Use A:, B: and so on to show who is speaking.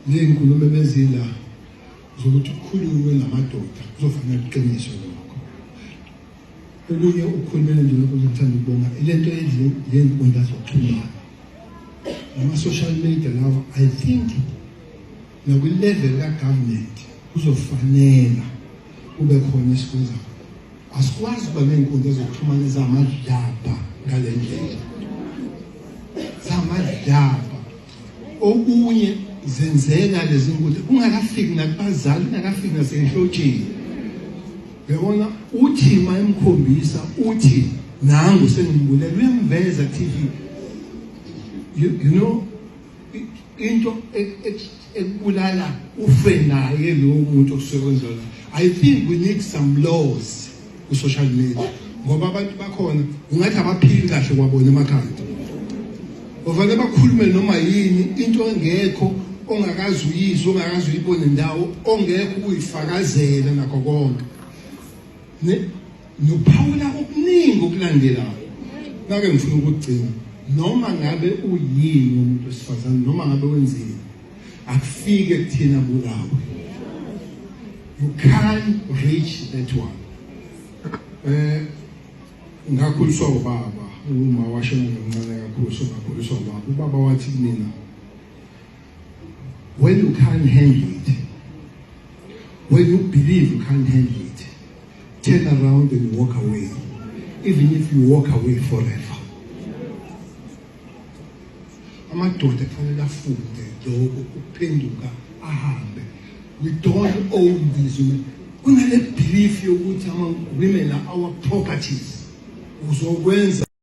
A: Ngenkulumo bezila zokuthi ukukhulume namadoda kuzofanele uqiniswe lokho. Okunye ukukhulumela nje lokho ngithanda ukubonga ilento yenkundla zokuxhumana. Ama-social media lawa, I think nakwi-level ka-government kuzofanela kube khona isikwenzayo. Asikwazi ukuba ney'nkundla zokuxhumana ezamadlabha ngale ndlela. Zamadlabha. Okunye zenzeka lezi nkundla kungakafiki nakubazali, kungakafiki nasenhlotsheni. Uyabona uthi ma emkhombisa uthi nangu sengimbulela uyamveza TV. You know into ekubulala ufe naye lo muntu okusebenza la. I think we need some laws ku social media ngoba abantu bakhona ungathi abaphili kahle kwabona emakhaya. Ofanele bakhulume noma yini into engekho ongakazi uyizwe ongakazi uyibone ndawo ongekho uyifakazela nakho konke. Nophawula okuningi okulandelayo. Ngake ngifuna ukugcina noma ngabe uyini umuntu wesifazane noma ngabe wenzeni akufike kuthina bulawe. You can't reach that one. Ngakhuliswa ubaba uma washona nomncane kakhulu ngakhuliswa ubaba. Ubaba wathi kumina, when you can't handle it, when you believe you can't handle it, turn around and walk away, even if you walk away forever. Amadoda kufanele afunde lokho ukuphenduka ahambe. We don't own these women. Kunale belief yokuthi ama women are our properties. Uzokwenza